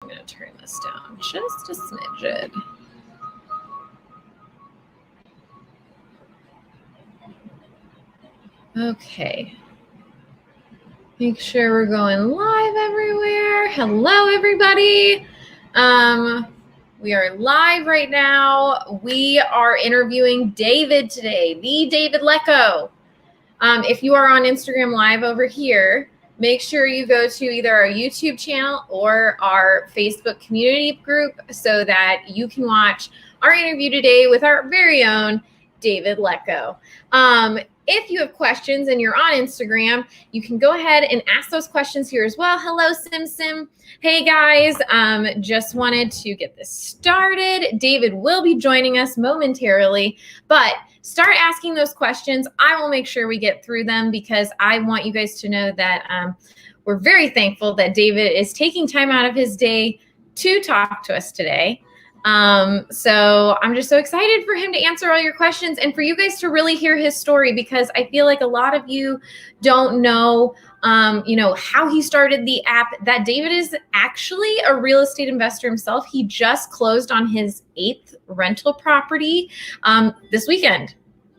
I'm going to turn this down just a smidgen. Okay. Make sure we're going live everywhere. Hello, everybody. We are live right now. We are interviewing David today, the David Lecko. If you are on Instagram Live over here, make sure you go to either our YouTube channel or our Facebook community group so that you can watch our interview today with our very own David Lecko. If you have questions and you're on Instagram, you can go ahead and ask those questions here as well. Hello, Sim. Hey, guys. Just wanted to get this started. David will be joining us momentarily, but start asking those questions. I will make sure we get through them because I want you guys to know that we're very thankful that David is taking time out of his day to talk to us today. So I'm just so excited for him to answer all your questions and for you guys to really hear his story, because I feel like a lot of you don't know, how he started the app. That David is actually a real estate investor himself. He just closed on his 8th rental property, this weekend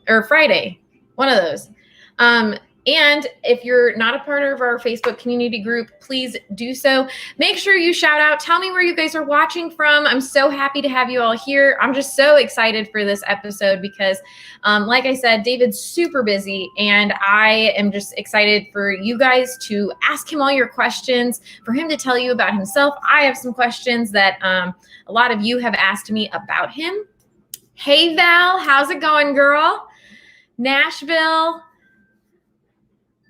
or Friday, one of those. And if you're not a part of our Facebook community group, please do so. Make sure you shout out. Tell me where you guys are watching from. I'm so happy to have you all here. I'm just so excited for this episode because, like I said, David's super busy, and I am just excited for you guys to ask him all your questions, for him to tell you about himself. I have some questions that a lot of you have asked me about him. Hey, Val, how's it going, girl? Nashville.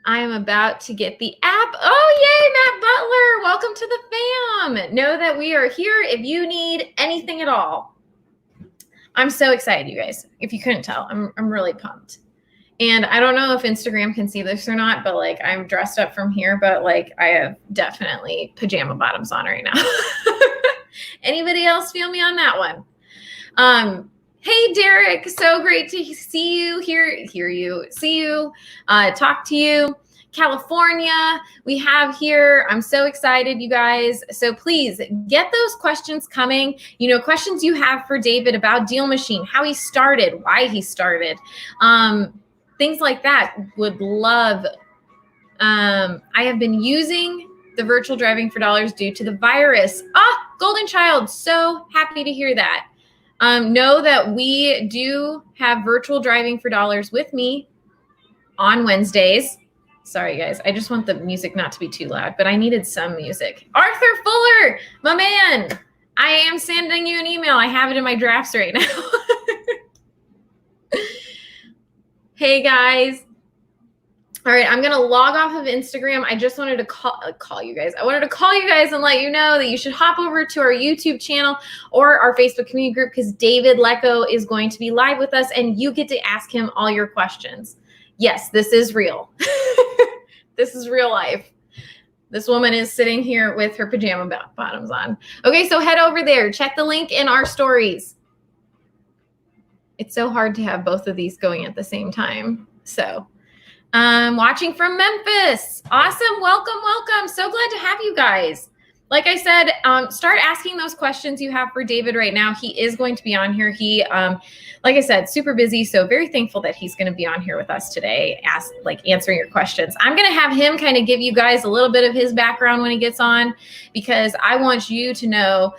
I am about to get the app. Oh, yay, Matt Butler. Welcome to the fam. Know that we are here if you need anything at all. I'm so excited, you guys. If you couldn't tell, I'm really pumped. And I don't know if Instagram can see this or not, but I'm dressed up from here, but I have definitely pajama bottoms on right now. Anybody else feel me on that one? Hey, Derek, so great to see you, see you, talk to you. California, we have here. I'm so excited, you guys. So please get those questions coming. Questions you have for David about DealMachine, how he started, why he started, things like that. Would love. I have been using the virtual driving for dollars due to the virus. Golden Child, so happy to hear that. Know that we do have virtual driving for dollars with me on Wednesdays. Sorry, guys. I just want the music not to be too loud, but I needed some music. Arthur Fuller, my man. I am sending you an email. I have it in my drafts right now. Hey, guys. All right, I'm going to log off of Instagram. I just wanted to call you guys. I wanted to call you guys and let you know that you should hop over to our YouTube channel or our Facebook community group, because David Lecko is going to be live with us and you get to ask him all your questions. Yes, this is real. This is real life. This woman is sitting here with her pajama bottoms on. Okay, so head over there. Check the link in our stories. It's so hard to have both of these going at the same time. So... watching from Memphis. Awesome. Welcome. So glad to have you guys. Like I said, start asking those questions you have for David right now. He is going to be on here. He, like I said, super busy. So very thankful that he's going to be on here with us today, answering your questions. I'm going to have him kind of give you guys a little bit of his background when he gets on, because I want you to know,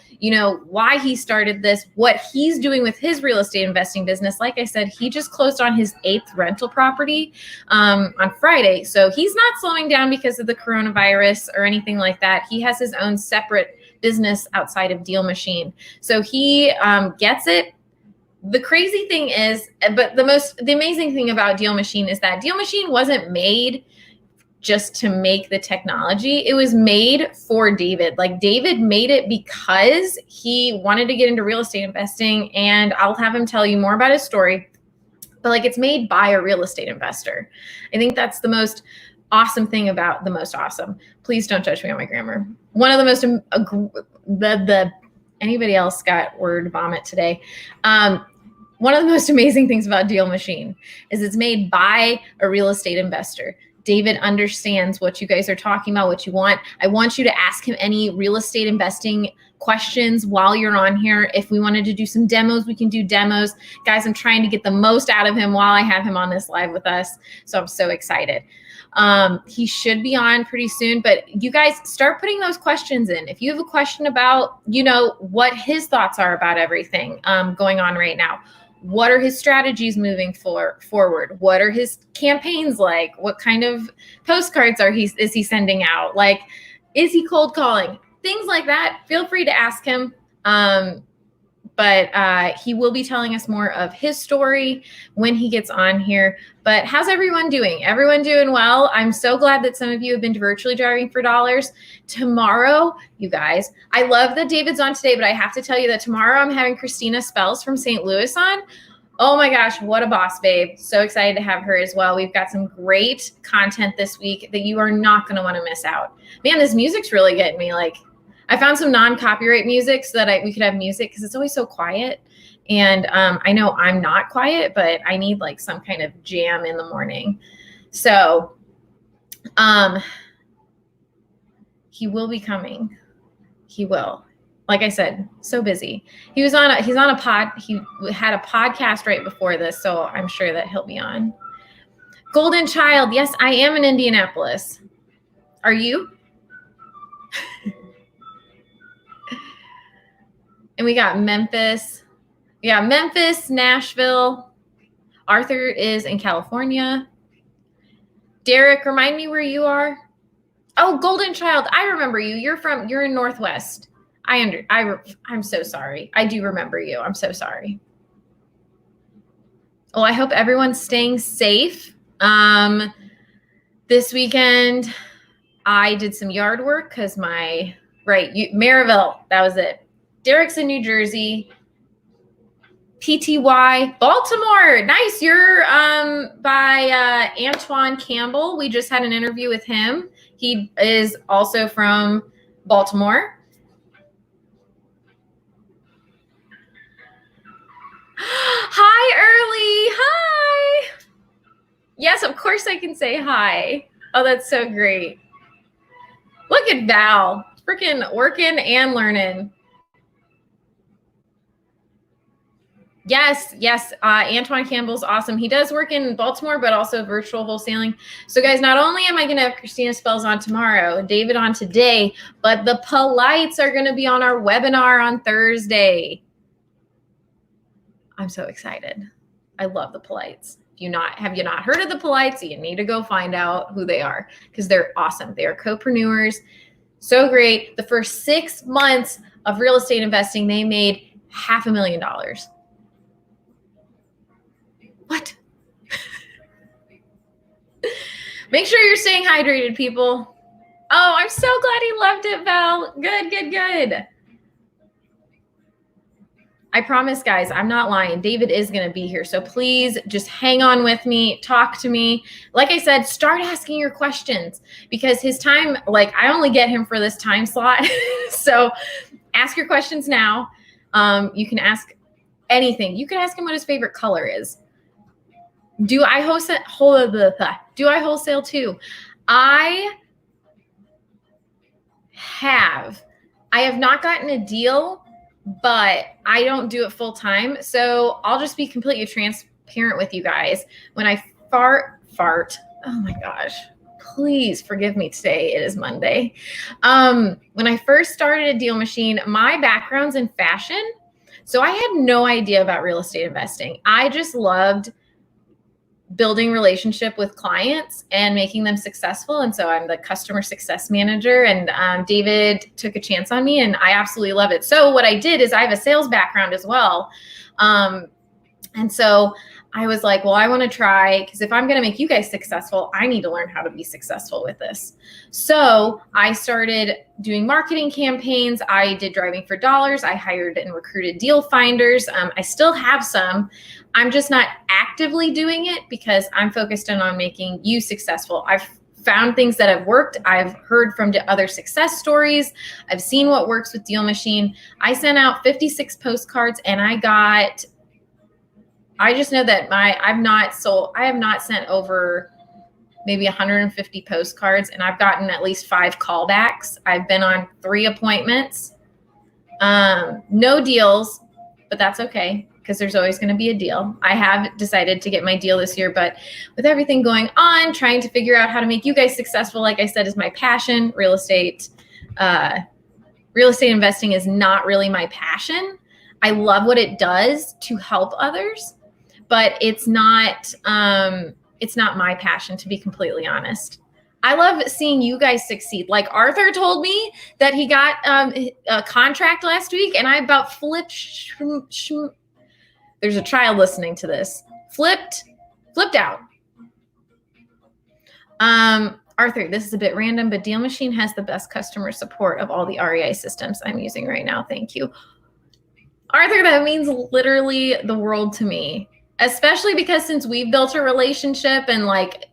why he started this, what he's doing with his real estate investing business. Like I said, he just closed on his 8th rental property on Friday. So he's not slowing down because of the coronavirus or anything like that. He has his own separate business outside of DealMachine. So he gets it. The crazy thing is, but the amazing thing about DealMachine is that DealMachine wasn't made just to make the technology. It was made for David. David made it because he wanted to get into real estate investing, and I'll have him tell you more about his story. But it's made by a real estate investor. I think that's the most awesome thing about the most awesome. Please don't judge me on my grammar. One of the most anybody else got word vomit today? One of the most amazing things about DealMachine is it's made by a real estate investor. David understands what you guys are talking about, what you want. I want you to ask him any real estate investing questions while you're on here. If we wanted to do some demos, we can do demos. Guys, I'm trying to get the most out of him while I have him on this live with us. So I'm so excited. He should be on pretty soon, but you guys start putting those questions in. If you have a question about, what his thoughts are about everything going on right now, what are his strategies moving forward? What are his campaigns like? What kind of postcards is he sending out? Like, is he cold calling? Things like that. Feel free to ask him. But he will be telling us more of his story when he gets on here. But how's everyone doing? Everyone doing well? I'm so glad that some of you have been virtually driving for dollars. Tomorrow, you guys, I love that David's on today, but I have to tell you that tomorrow I'm having Christina Spells from St. Louis on. Oh my gosh, what a boss, babe. So excited to have her as well. We've got some great content this week that you are not going to want to miss out. Man, this music's really getting me. Like, I found some non-copyright music so that we could have music because it's always so quiet. And I know I'm not quiet, but I need like some kind of jam in the morning. So he will be coming. He will. Like I said, so busy. He's on a pod. He had a podcast right before this, so I'm sure that he'll be on. Golden Child. Yes, I am in Indianapolis. Are you? And we got Memphis. Yeah, Memphis, Nashville. Arthur is in California. Derek, remind me where you are. Oh, Golden Child. I remember you. You're in Northwest. I'm so sorry. I do remember you. I'm so sorry. Oh, I hope everyone's staying safe. This weekend, I did some yard work because Maryville, that was it. Derek's in New Jersey. PTY, Baltimore. Nice. You're by Antoine Campbell. We just had an interview with him. He is also from Baltimore. Hi, Early. Hi. Yes, of course I can say hi. Oh, that's so great. Look at Val. Freaking working and learning. Yes. Antoine Campbell's awesome. He does work in Baltimore, but also virtual wholesaling. So guys, not only am I going to have Christina Spells on tomorrow, David on today, but the Polites are going to be on our webinar on Thursday. I'm so excited. I love the Polites. Have you not heard of the Polites? You need to go find out who they are because they're awesome. They are co-preneurs. So great. The first 6 months of real estate investing, they made $500,000. What? Make sure you're staying hydrated, people. Oh, I'm so glad he loved it, Val. Good. I promise, guys, I'm not lying. David is going to be here. So please just hang on with me. Talk to me. Like I said, start asking your questions because his time, I only get him for this time slot. So ask your questions now. You can ask anything. You can ask him what his favorite color is. Do I wholesale too? I have not gotten a deal, but I don't do it full time. So I'll just be completely transparent with you guys. When I fart, oh my gosh, please forgive me today. It is Monday. When I first started at DealMachine, my background's in fashion. So I had no idea about real estate investing. I just loved building relationship with clients and making them successful. And so I'm the customer success manager, and David took a chance on me and I absolutely love it. So what I did is I have a sales background as well. And so I was like, well, I want to try, because if I'm going to make you guys successful, I need to learn how to be successful with this. So I started doing marketing campaigns. I did driving for dollars. I hired and recruited deal finders. I still have some. I'm just not actively doing it because I'm focused on making you successful. I've found things that have worked. I've heard from other success stories. I've seen what works with DealMachine. I sent out 56 postcards and I just know that I have not sent over maybe 150 postcards, and I've gotten at least 5 callbacks. I've been on 3 appointments. No deals, but that's okay because there's always going to be a deal. I have decided to get my deal this year, but with everything going on, trying to figure out how to make you guys successful, like I said, is my passion. Real estate investing is not really my passion. I love what it does to help others, but it's not my passion, to be completely honest. I love seeing you guys succeed. Like Arthur told me that he got a contract last week, and I about flipped. There's a child listening to this. Flipped out. Arthur, this is a bit random, but DealMachine has the best customer support of all the REI systems I'm using right now. Thank you. Arthur, that means literally the world to me, especially because since we've built a relationship and like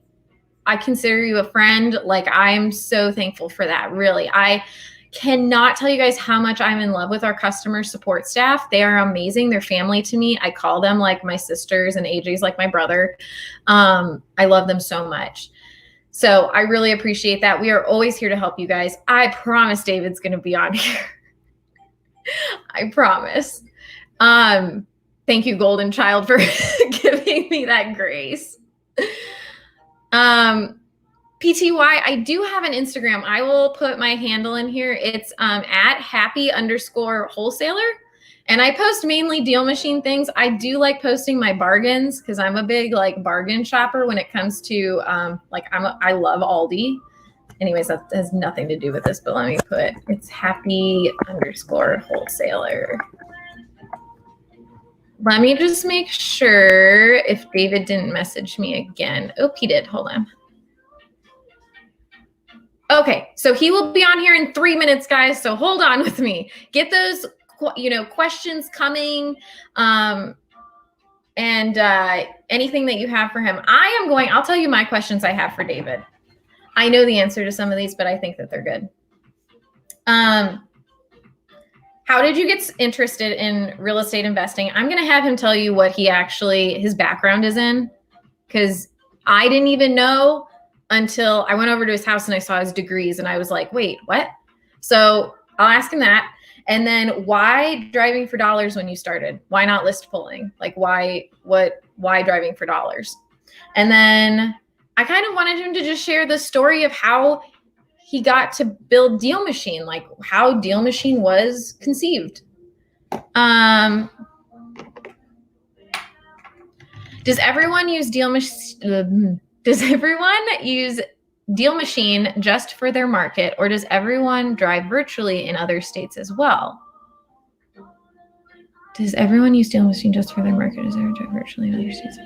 I consider you a friend, like I'm so thankful for that. Really, I cannot tell you guys how much I'm in love with our customer support staff. They are amazing. They're family to me. I call them like my sisters, and AJ's like my brother. I love them so much. So I really appreciate that. We are always here to help you guys. I promise David's going to be on here. I promise. Thank you, Golden Child, for giving me that grace. PTY, I do have an Instagram. I will put my handle in here. It's at happy_wholesaler. And I post mainly DealMachine things. I do like posting my bargains because I'm a big like bargain shopper when it comes to I love Aldi. Anyways, that has nothing to do with this, but let me put it's happy_wholesaler. Let me just make sure if David didn't message me again. Oh, he did. Hold on. Okay, so he will be on here in 3 minutes, guys. So hold on with me. Get those, questions coming, and anything that you have for him. I'll tell you my questions I have for David. I know the answer to some of these, but I think that they're good. How did you get interested in real estate investing? I'm going to have him tell you what his background is in, because I didn't even know until I went over to his house and I saw his degrees and I was like, wait, what? So I'll ask him that. And then why driving for dollars when you started? Why not list pulling? Like why driving for dollars? And then I kind of wanted him to just share the story of how he got to build DealMachine, like how DealMachine was conceived. Does everyone use DealMachine just for their market, or does everyone drive virtually in other states as well? Does everyone use DealMachine just for their market? Does everyone drive virtually in other states?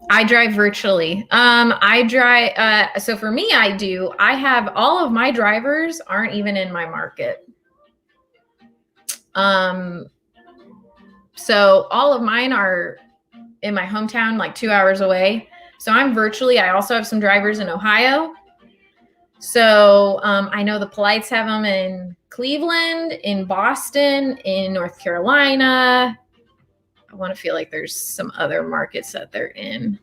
I drive virtually. So for me, I have all of my drivers aren't even in my market. So all of mine are in my hometown, like 2 hours away. So I'm virtually, I also have some drivers in Ohio. So I know the Polites have them in Cleveland, in Boston, in North Carolina. I want to feel like there's some other markets that they're in.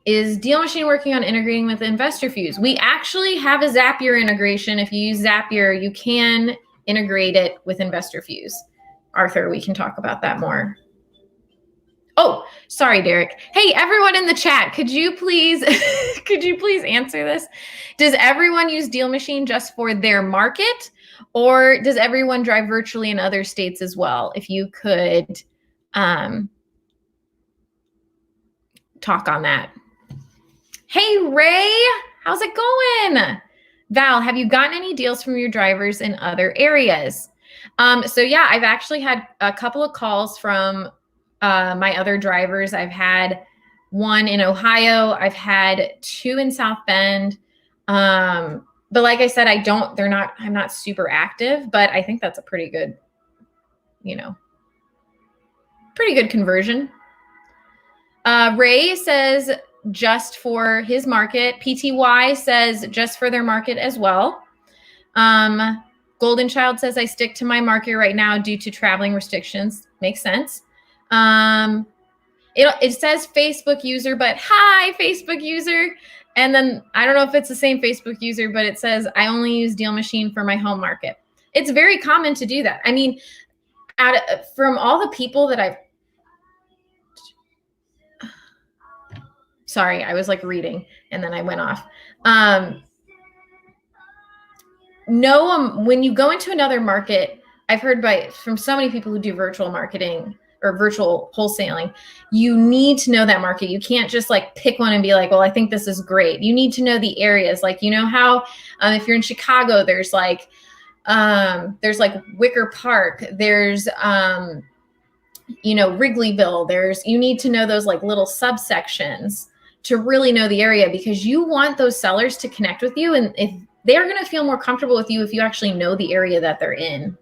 Is DealMachine working on integrating with InvestorFuse? We actually have a Zapier integration. If you use Zapier, you can integrate it with InvestorFuse. Arthur, we can talk about that more. Oh, sorry, Derek. Hey, everyone in the chat, could you please answer this? Does everyone use DealMachine just for their market, or does everyone drive virtually in other states as well? If you could talk on that. Hey, Ray, how's it going? Val, have you gotten any deals from your drivers in other areas? So yeah, I've actually had a couple of calls from my other drivers. I've had one in Ohio. I've had 2 in South Bend. But like I said, I'm not super active, but I think that's a pretty good, pretty good conversion. Ray says just for his market. PTY says just for their market as well. Golden Child says I stick to my market right now due to traveling restrictions. Makes sense. It says Facebook user, but hi, Facebook user. And then I don't know if it's the same Facebook user, but it says I only use DealMachine for my home market. It's very common to do that. I mean, from all the people that I've, sorry, I was like reading and then I went off. When you go into another market, I've heard from so many people who do virtual marketing or virtual wholesaling, you need to know that market. You can't just like pick one and be like, well, I think this is great. You need to know the areas. Like, you know how if you're in Chicago, there's like Wicker Park, there's Wrigleyville, you need to know those like little subsections to really know the area, because you want those sellers to connect with you. And if they're going to feel more comfortable with you if you actually know the area that they're in.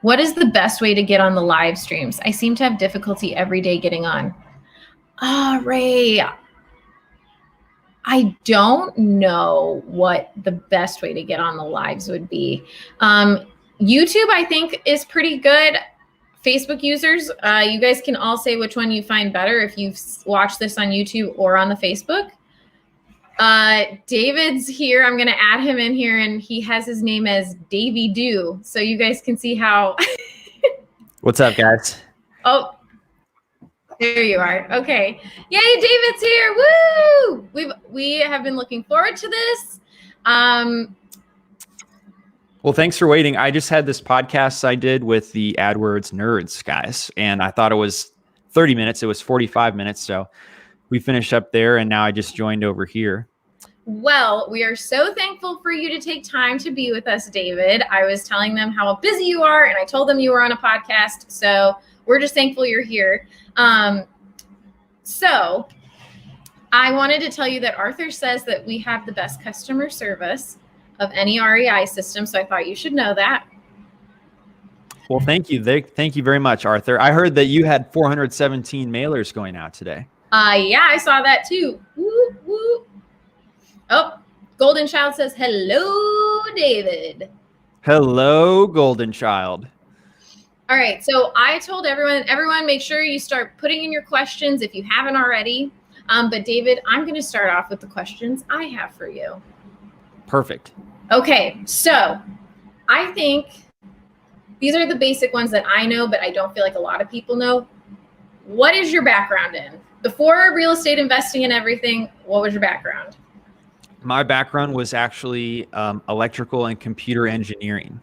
What is the best way to get on the live streams? I seem to have difficulty every day getting on. Ray, I don't know what the best way to get on the lives would be. YouTube, I think, is pretty good. Facebook users, you guys can all say which one you find better if you've watched this on YouTube or on the Facebook. David's here. I'm going to add him in here, and he has his name as Davy Do. So you guys can see how. What's up, guys? Oh, there you are. Okay. Yay, David's here. Woo! We have been looking forward to this. Well, thanks for waiting. I just had this podcast I did with the AdWords nerds guys, and I thought it was 30 minutes. It was 45 minutes. So we finished up there, and now I just joined over here. Well, we are so thankful for you to take time to be with us, David. I was telling them how busy you are, and I told them you were on a podcast. So we're just thankful you're here. So I wanted to tell you that Arthur says that we have the best customer service of any REI system. So I thought you should know that. Well, thank you. Thank you very much, Arthur. I heard that you had 417 mailers going out today. Yeah, I saw that too. Woo, woo. Oh, Golden Child says, hello, David. Hello, Golden Child. All right. So I told everyone, make sure you start putting in your questions if you haven't already. But David, I'm going to start off with the questions I have for you. Perfect. Okay. So I think these are the basic ones that I know, but I don't feel like a lot of people know. What is your background in? Before real estate investing and everything, what was your background? My background was actually electrical and computer engineering.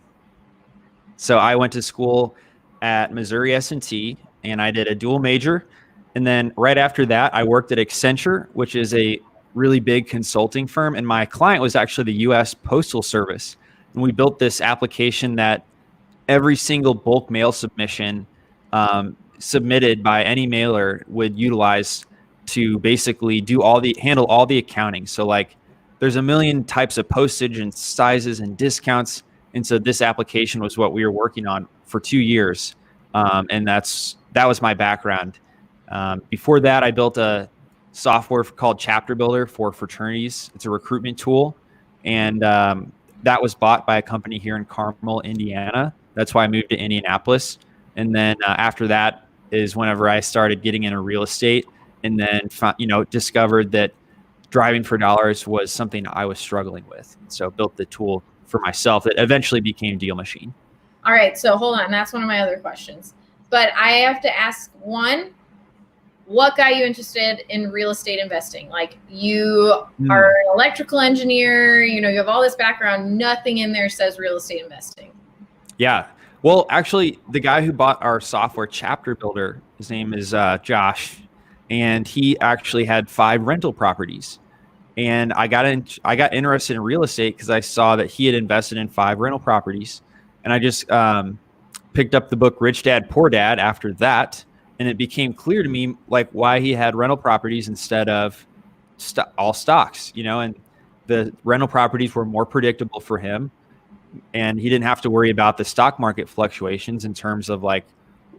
So I went to school at Missouri S&T, and I did a dual major. And then right after that, I worked at Accenture, which is a really big consulting firm. And my client was actually the U.S. Postal Service. And we built this application that every single bulk mail submission submitted by any mailer would utilize to basically handle all the accounting. So like there's a million types of postage and sizes and discounts. And so this application was what we were working on for 2 years. And that was my background. Before that, I built a software called Chapter Builder for fraternities. It's a recruitment tool. And that was bought by a company here in Carmel, Indiana. That's why I moved to Indianapolis. And then after that is whenever I started getting into real estate, and then discovered that driving for dollars was something I was struggling with. So built the tool for myself that eventually became DealMachine. All right. So hold on. That's one of my other questions. But I have to ask one, what got you interested in real estate investing? Like you are an electrical engineer, you have all this background, nothing in there says real estate investing. Yeah. Well, actually, the guy who bought our software, Chapter Builder, his name is Josh, and he actually had 5 rental properties. And I got interested in real estate because I saw that he had invested in 5 rental properties. And I just picked up the book Rich Dad, Poor Dad after that. And it became clear to me like why he had rental properties instead of all stocks, and the rental properties were more predictable for him. And he didn't have to worry about the stock market fluctuations in terms of like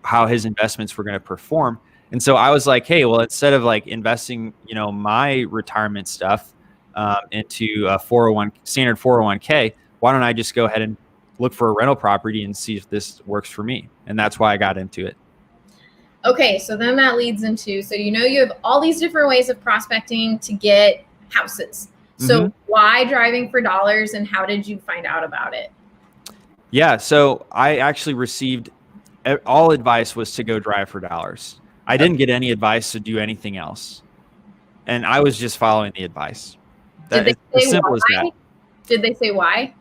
how his investments were going to perform. And so I was like, hey, well, instead of like investing, my retirement stuff into a standard 401k, why don't I just go ahead and look for a rental property and see if this works for me? And that's why I got into it. Okay, so then that leads into, so you have all these different ways of prospecting to get houses. So why driving for dollars, and how did you find out about it? Yeah, so I actually received all advice was to go drive for dollars. I didn't get any advice to do anything else. And I was just following the advice. Did That they is as say simple as why? that. Did they say why?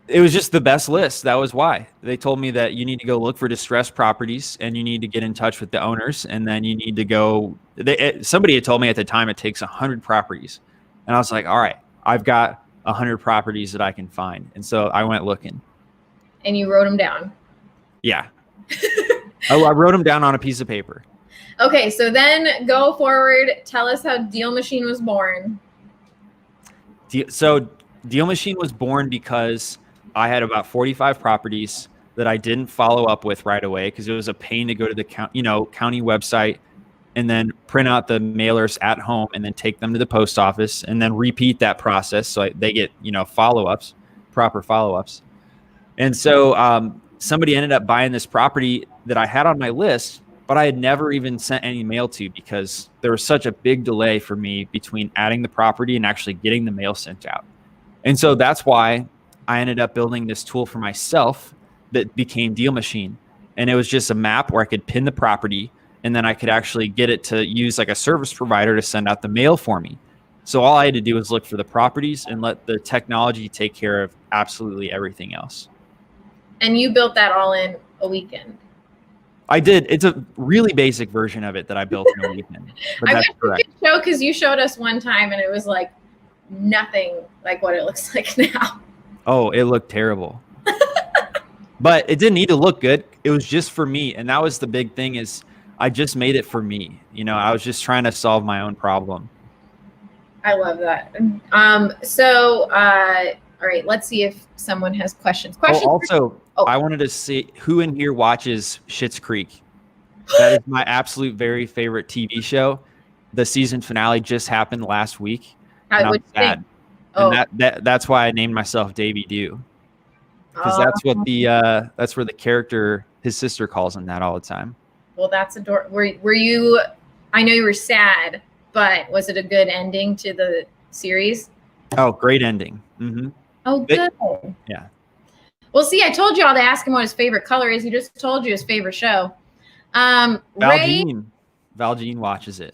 It was just the best list. That was why. They told me that you need to go look for distressed properties and you need to get in touch with the owners, and then you need to go somebody had told me at the time it takes 100 properties. And I was like, all right, I've got 100 properties that I can find. And so I went looking. And you wrote them down. Yeah. I wrote them down on a piece of paper. Okay, so then go forward. Tell us how DealMachine was born. So DealMachine was born because I had about 45 properties that I didn't follow up with right away because it was a pain to go to the county website and then print out the mailers at home and then take them to the post office and then repeat that process so they get follow-ups, proper follow-ups. And so somebody ended up buying this property that I had on my list, but I had never even sent any mail to because there was such a big delay for me between adding the property and actually getting the mail sent out. And so that's why I ended up building this tool for myself that became DealMachine. And it was just a map where I could pin the property and then I could actually get it to use like a service provider to send out the mail for me. So all I had to do was look for the properties and let the technology take care of absolutely everything else. And you built that all in a weekend. I did. It's a really basic version of it that I built in a weekend. But that's correct. You could show, because you showed us one time and it was like nothing like what it looks like now. Oh, it looked terrible. But it didn't need to look good. It was just for me. And that was the big thing, is I just made it for me. I was just trying to solve my own problem. I love that. All right, let's see if someone has questions. I wanted to see who in here watches Schitt's Creek. That is my absolute very favorite TV show. The season finale just happened last week. I would sad. And that's why I named myself Davy Do. Because that's where the character, his sister, calls him that all the time. Well, that's adorable. Were you? I know you were sad, but was it a good ending to the series? Oh, great ending. Mm-hmm. Oh, good. Yeah. Well, see, I told you all to ask him what his favorite color is. He just told you his favorite show. Val Jean watches it.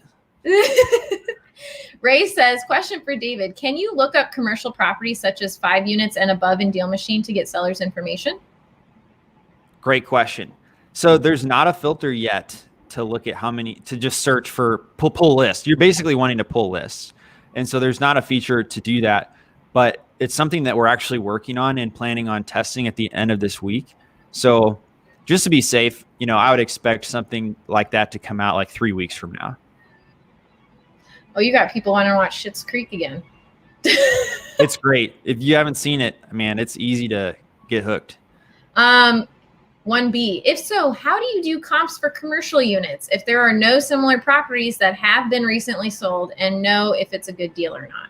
Ray says, question for David. Can you look up commercial properties such as 5 units and above in DealMachine to get sellers information? Great question. So there's not a filter yet to look at to just search for pull lists. You're basically wanting to pull lists. And so there's not a feature to do that, but it's something that we're actually working on and planning on testing at the end of this week. So just to be safe, I would expect something like that to come out like 3 weeks from now. Oh, you got people wanting to watch Schitt's Creek again. It's great. If you haven't seen it, man, it's easy to get hooked. 1B. If so, how do you do comps for commercial units if there are no similar properties that have been recently sold, and know if it's a good deal or not?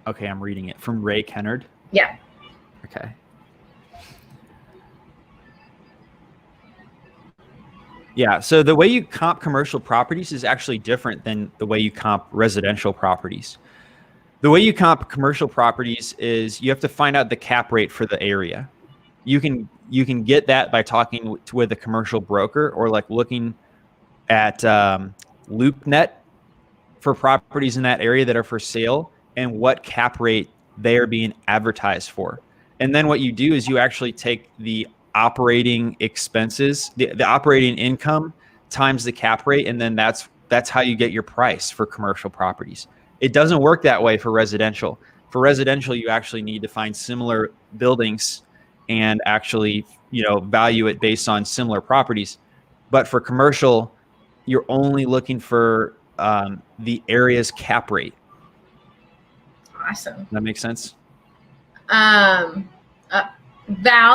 Okay, I'm reading it from Ray Kennard. Yeah. Okay. Yeah, so the way you comp commercial properties is actually different than the way you comp residential properties. The way you comp commercial properties is you have to find out the cap rate for the area. You can get that by talking with a commercial broker, or like looking at LoopNet for properties in that area that are for sale and what cap rate they are being advertised for. And then what you do is you actually take the operating expenses, the operating income times the cap rate, and then that's how you get your price for commercial properties. It doesn't work that way for residential. For residential, you actually need to find similar buildings and actually, value it based on similar properties. But for commercial, you're only looking for the area's cap rate. Awesome. That makes sense? Val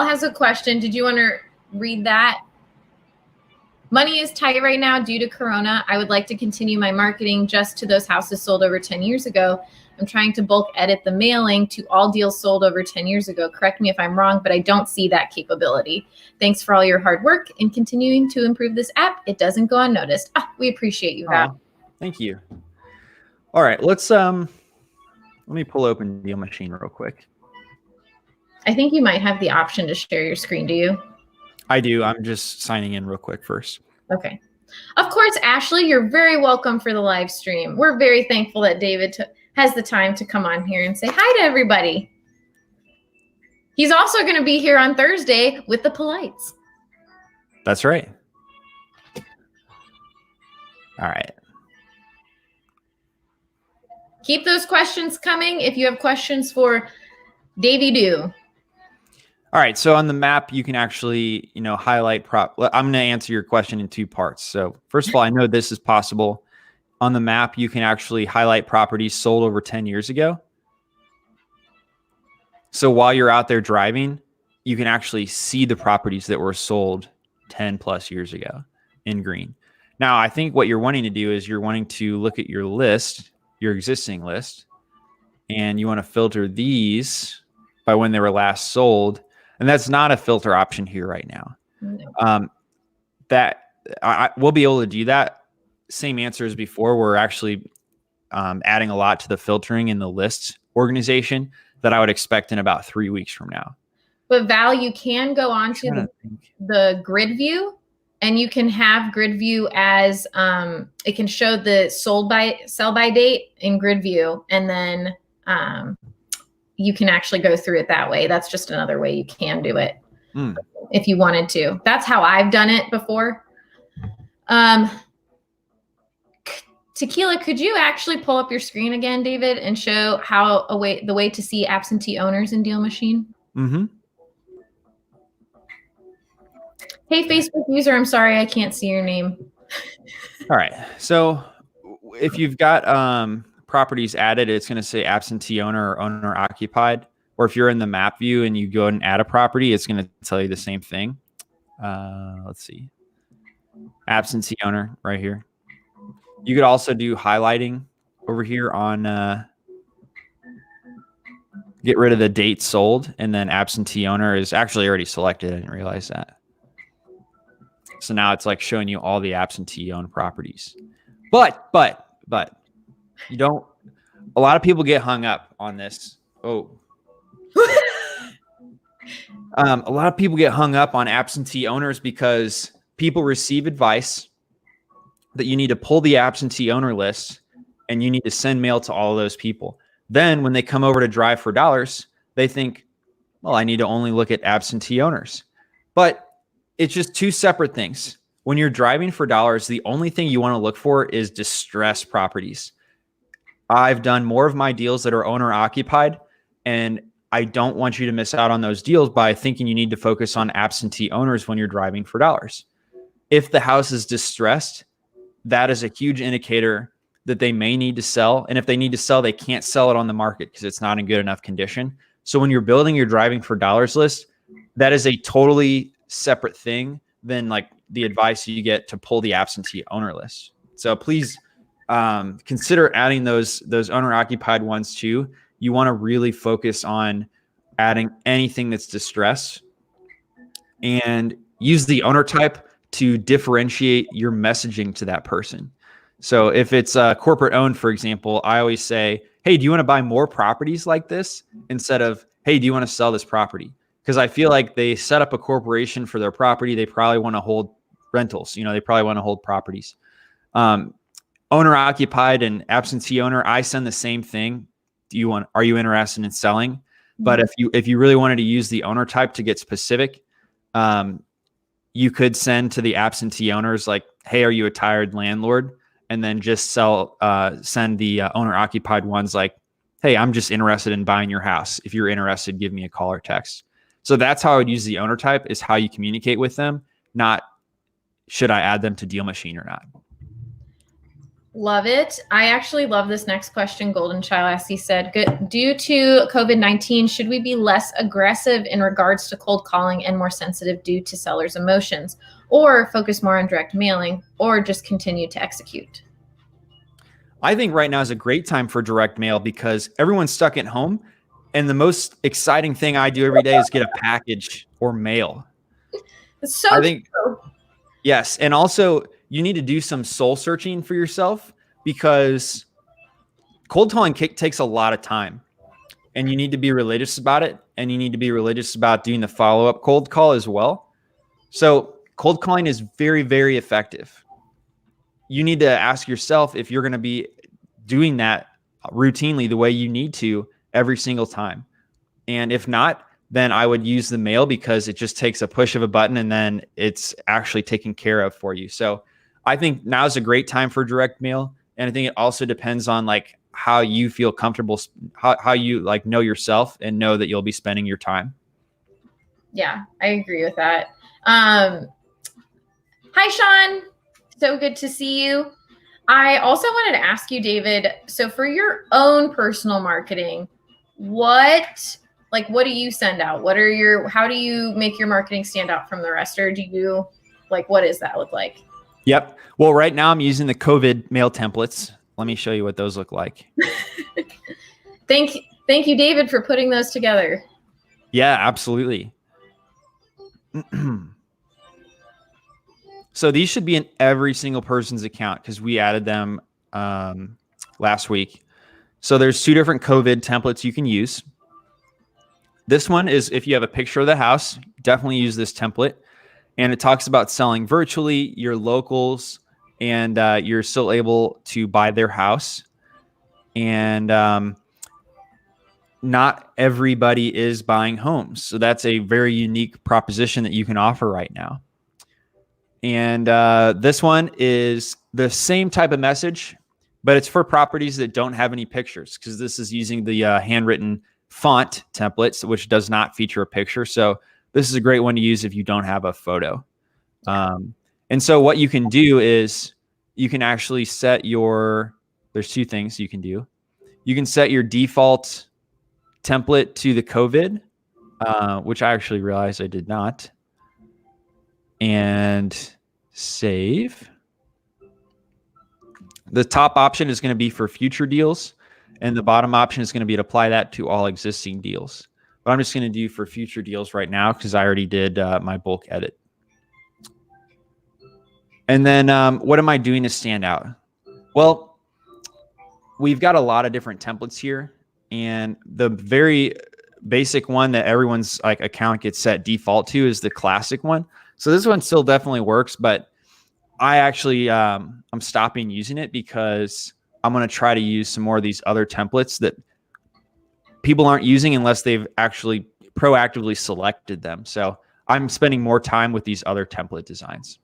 has a question. Did you want to read that? Money is tight right now due to Corona. I would like to continue my marketing just to those houses sold over 10 years ago. I'm trying to bulk edit the mailing to all deals sold over 10 years ago. Correct me if I'm wrong, but I don't see that capability. Thanks for all your hard work in continuing to improve this app. It doesn't go unnoticed. We appreciate you, Val. Thank you. All right, let's let me pull open DealMachine real quick. I think you might have the option to share your screen. Do you? I do. I'm just signing in real quick first. Okay. Of course, Ashley, you're very welcome for the live stream. We're very thankful that David has the time to come on here and say hi to everybody. He's also going to be here on Thursday with the Polites. That's right. All right. Keep those questions coming if you have questions for Davey Do. All right. So on the map, you can actually, highlight I'm going to answer your question in two parts. So first of all, I know this is possible. On the map, you can actually highlight properties sold over 10 years ago. So while you're out there driving, you can actually see the properties that were sold 10 plus years ago in green. Now, I think what you're wanting to do is you're wanting to look at your list, your existing list, and you want to filter these by when they were last sold. And that's not a filter option here right now. No. We'll be able to do that. Same answer as before. We're actually adding a lot to the filtering in the list organization that I would expect in about 3 weeks from now. But Val, you can go on to the grid view, and you can have grid view as it can show the sell by date in grid view, and then you can actually go through it that way. That's just another way you can do it if you wanted to. That's how I've done it before. Tequila, could you actually pull up your screen again, David, and show how the way to see absentee owners in DealMachine? Mm-hmm. Hey, Facebook user, I'm sorry, I can't see your name. All right. So if you've got properties added, it's going to say absentee owner or owner occupied. Or if you're in the map view and you go and add a property, it's going to tell you the same thing. Let's see. Absentee owner right here. You could also do highlighting over here on get rid of the date sold, and then absentee owner is actually already selected. I didn't realize that. So now it's like showing you all the absentee owned properties. But you don't, a lot of people get hung up on this. Oh. A lot of people get hung up on absentee owners because people receive advice that you need to pull the absentee owner list and you need to send mail to all of those people. Then when they come over to Drive for Dollars, they think, well, I need to only look at absentee owners. But it's just two separate things. When you're driving for dollars, the only thing you want to look for is distressed properties. I've done more of my deals that are owner occupied, and I don't want you to miss out on those deals by thinking you need to focus on absentee owners when you're driving for dollars. If the house is distressed, that is a huge indicator that they may need to sell. And if they need to sell, they can't sell it on the market because it's not in good enough condition. So when you're building your driving for dollars list, that is a totally separate thing than like the advice you get to pull the absentee owner list. So please consider adding those owner occupied ones too. You want to really focus on adding anything that's distressed and use the owner type to differentiate your messaging to that person. So if it's corporate owned, for example, I always say, hey, do you want to buy more properties like this? Instead of, hey, do you want to sell this property? Because I feel like they set up a corporation for their property. They probably want to hold rentals. They probably want to hold properties. Owner occupied and absentee owner, I send the same thing. Are you interested in selling? But if you really wanted to use the owner type to get specific, you could send to the absentee owners like, hey, are you a tired landlord? And then just send the owner occupied ones like, hey, I'm just interested in buying your house. If you're interested, give me a call or text. So that's how I would use the owner type, is how you communicate with them, not should I add them to DealMachine or not. Love it. I actually love this next question. Golden Child asks, he said, due to COVID-19, should we be less aggressive in regards to cold calling and more sensitive due to sellers' emotions? or focus more on direct mailing, or just continue to execute? I think right now is a great time for direct mail because everyone's stuck at home. And the most exciting thing I do every day is get a package or mail. It's so I think, true. yes. And also, you need to do some soul searching for yourself because cold calling takes a lot of time. And you need to be religious about it. And you need to be religious about doing the follow-up cold call as well. So cold calling is very, very effective. You need to ask yourself if you're going to be doing that routinely the way you need to every single time. And if not, then I would use the mail because it just takes a push of a button and then it's actually taken care of for you. So I think now is a great time for direct mail. And I think it also depends on like how you feel comfortable, how you like know yourself and know that you'll be spending your time. Yeah, I agree with that. Hi, Sean. So good to see you. I also wanted to ask you, David, so for your own personal marketing, what do you send out? How do you make your marketing stand out from the rest? Or do you what does that look like? Yep. Well, right now I'm using the COVID mail templates. Let me show you what those look like. Thank you, David, for putting those together. Yeah, absolutely. So these should be in every single person's account because we added them last week. So there's 2 different COVID templates you can use. This one is if you have a picture of the house, definitely use this template. And it talks about selling virtually, your locals, and you're still able to buy their house. And not everybody is buying homes. So that's a very unique proposition that you can offer right now. And this one is the same type of message, but it's for properties that don't have any pictures because this is using the handwritten font templates, which does not feature a picture. So this is a great one to use if you don't have a photo. And so what you can do is you can actually set there's 2 things you can do. You can set your default template to the COVID, which I actually realized I did not. And save. The top option is going to be for future deals, and the bottom option is going to be to apply that to all existing deals. But I'm just going to do for future deals right now because I already did my bulk edit. And then what am I doing to stand out? Well, we've got a lot of different templates here, and the very basic one that everyone's account gets set default to is the classic one. So this one still definitely works, but I actually I'm stopping using it because I'm going to try to use some more of these other templates that people aren't using unless they've actually proactively selected them. So I'm spending more time with these other template designs.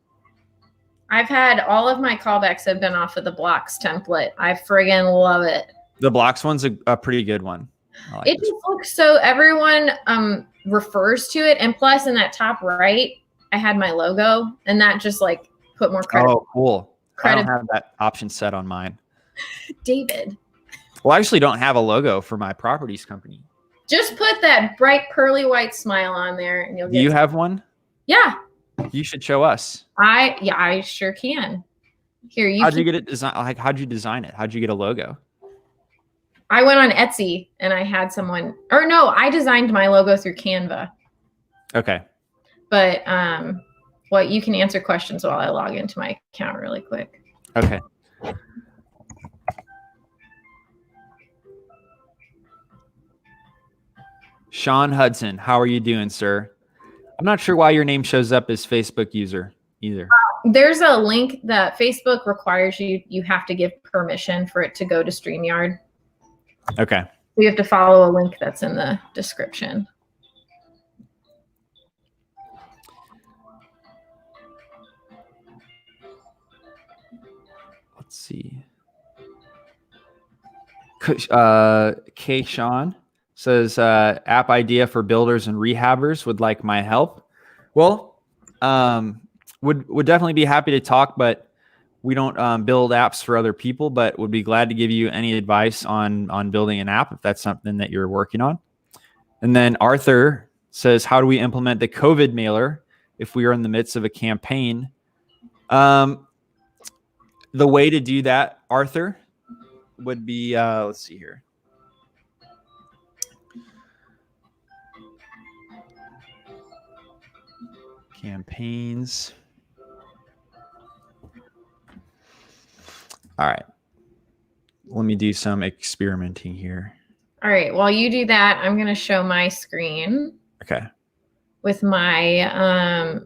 I've had all of my callbacks have been off of the blocks template. I friggin' love it. The blocks one's a pretty good one. It just looks so everyone refers to it. And plus in that top right, I had my logo and that just put more credit. Oh, cool. I don't have that option set on mine. David. Well, I actually don't have a logo for my properties company. Just put that bright pearly white smile on there and you'll get. Do you have one? Yeah. You should show us. I sure can. Here, how'd you get it designed? How'd you design it? How'd you get a logo? I went on Etsy and I had someone, or no, I designed my logo through Canva. Okay. But you can answer questions while I log into my account really quick. Okay. Sean Hudson, how are you doing, sir? I'm not sure why your name shows up as Facebook user either. There's a link that Facebook requires you have to give permission for it to go to StreamYard. Okay. We have to follow a link that's in the description. Let's see. K. Sean says, app idea for builders and rehabbers would like my help. Well, would definitely be happy to talk, but we don't build apps for other people, but would be glad to give you any advice on building an app if that's something that you're working on. And then Arthur says, how do we implement the COVID mailer if we are in the midst of a campaign. The way to do that, Arthur, would be, let's see here. Campaigns. All right. Let me do some experimenting here. All right. While you do that, I'm going to show my screen. Okay. With my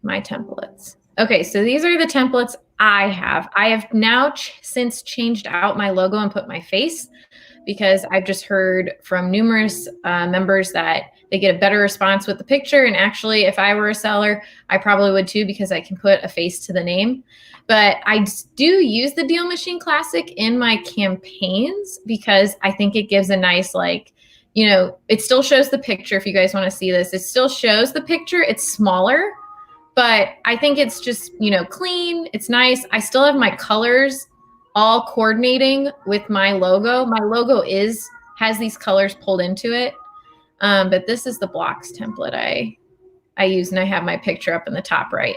my templates. Okay, so these are the templates I have. I have now since changed out my logo and put my face, because I've just heard from numerous members that they get a better response with the picture. And actually, if I were a seller, I probably would too, because I can put a face to the name. But I do use the DealMachine Classic in my campaigns because I think it gives a nice, like, you know, it still shows the picture. If you guys want to see this, it still shows the picture. It's smaller, but I think it's just, you know, clean. It's nice. I still have my colors all coordinating with my logo. My logo has these colors pulled into it. But this is the blocks template I use, and I have my picture up in the top right.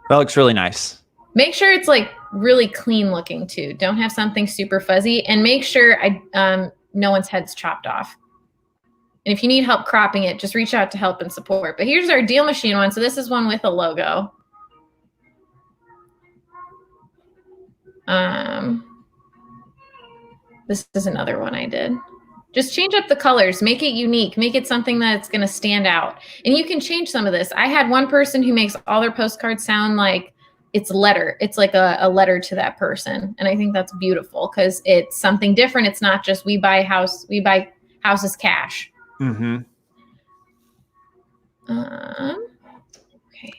That looks really nice. Make sure it's like really clean looking too. Don't have something super fuzzy, and make sure no one's head's chopped off. And if you need help cropping it, just reach out to help and support. But here's our DealMachine one. So this is one with a logo. This is another one I did. Just change up the colors, make it unique, make it something that's going to stand out. And you can change some of this. I had one person who makes all their postcards sound like it's letter. It's like a letter to that person. And I think that's beautiful because it's something different. It's not just we buy houses cash. Mm-hmm. Okay.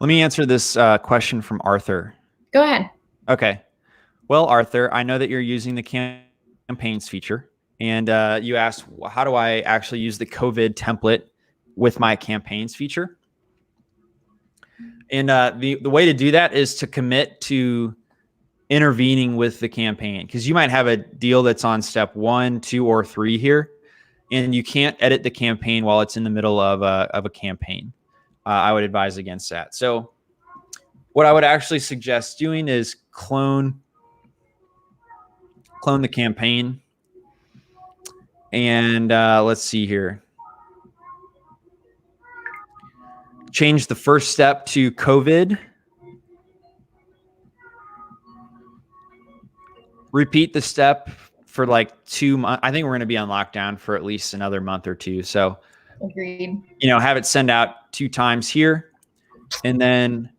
Let me answer this question from Arthur. Go ahead. Okay. Well, Arthur, I know that you're using the campaigns feature, and you asked, how do I actually use the COVID template with my campaigns feature? And the way to do that is to commit to intervening with the campaign, because you might have a deal that's on step 1, 2, or 3 here, and you can't edit the campaign while it's in the middle of a campaign. I would advise against that. So what I would actually suggest doing is clone the campaign. And let's see here. Change the first step to COVID. Repeat the step for like 2 months. I think we're going to be on lockdown for at least another month or 2. So, agreed. You know, have it send out 2 times here, and then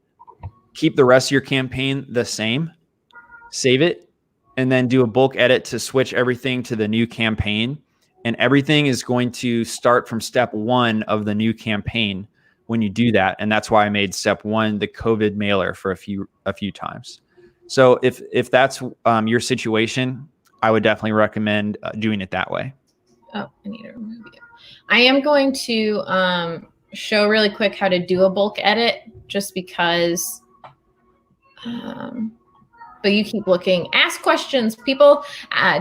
keep the rest of your campaign the same. Save it, and then do a bulk edit to switch everything to the new campaign. And everything is going to start from step 1 of the new campaign when you do that. And that's why I made step 1 the COVID mailer for a few times. So if that's your situation, I would definitely recommend doing it that way. Oh, I need to remove you. I am going to show really quick how to do a bulk edit, just because. But you keep looking. Ask questions, people.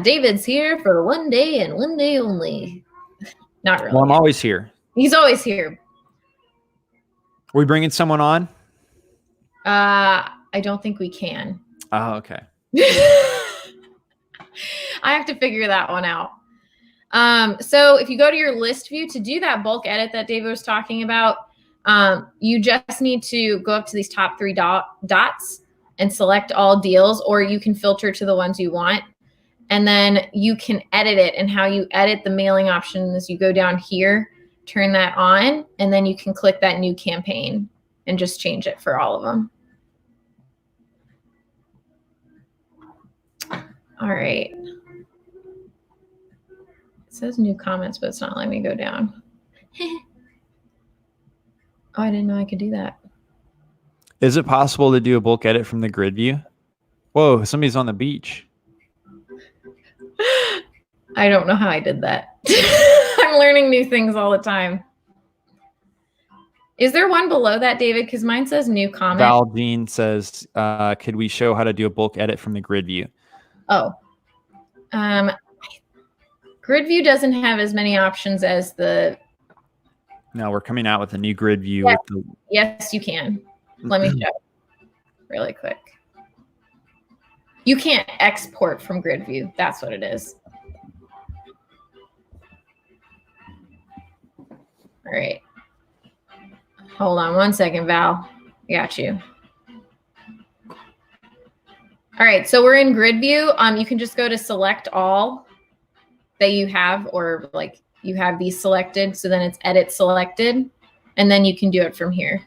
David's here for one day and one day only. Not really. Well, I'm always here. He's always here. Are we bringing someone on? I don't think we can. Oh, okay. I have to figure that one out. So if you go to your list view to do that bulk edit that David was talking about, you just need to go up to these top 3 dots and select all deals, or you can filter to the ones you want. And then you can edit it. And how you edit the mailing option is you go down here, turn that on, and then you can click that new campaign and just change it for all of them. All right. It says new comments, but it's not letting me go down. Oh, I didn't know I could do that. Is it possible to do a bulk edit from the grid view? Whoa, somebody's on the beach. I don't know how I did that. I'm learning new things all the time. Is there one below that, David? Because mine says new comment. Val Jean says, could we show how to do a bulk edit from the grid view? Oh. Grid view doesn't have as many options as the No, we're coming out with a new grid view. Yeah. With the Yes, you can. Let me show really quick. You can't export from grid view. That's what it is. All right. Hold on one second, Val. Got you. All right, so we're in grid view. You can just go to select all that you have, or like you have these selected. So then it's edit selected, and then you can do it from here.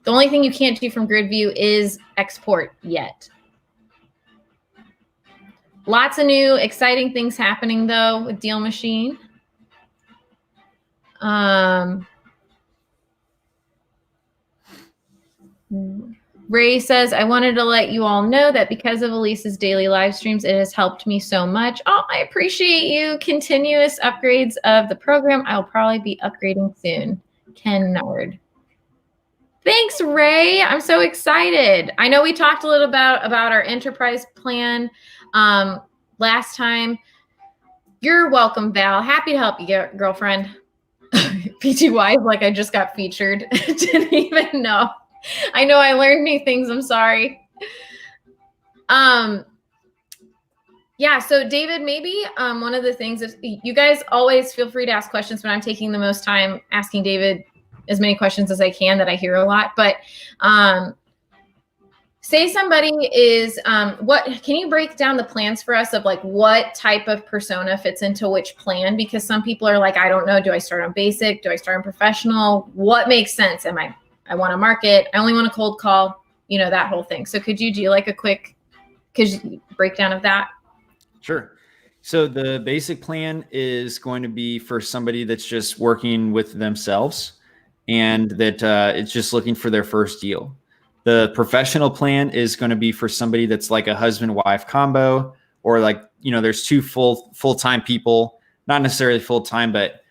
The only thing you can't do from grid view is export yet. Lots of new exciting things happening though with DealMachine. Ray says, I wanted to let you all know that because of Elise's daily live streams, it has helped me so much. Oh, I appreciate you. Continuous upgrades of the program. I'll probably be upgrading soon. Ken Nord. Thanks, Ray. I'm so excited. I know we talked a little about our enterprise plan last time. You're welcome, Val. Happy to help you, girlfriend. PTY, like I just got featured. Didn't even know. I know I learned new things. I'm sorry. Yeah, so David, maybe one of the things is you guys always feel free to ask questions, but I'm taking the most time asking David as many questions as I can that I hear a lot. But say somebody is, can you break down the plans for us of like what type of persona fits into which plan? Because some people are like, I don't know, do I start on basic? Do I start on professional? What makes sense? I want to market. I only want a cold call, you know, that whole thing. So could you do like a quick breakdown of that? Sure. So the basic plan is going to be for somebody that's just working with themselves and that it's just looking for their first deal. The professional plan is going to be for somebody that's like a husband-wife combo, or like, you know, there's two full-time people, not necessarily full-time, but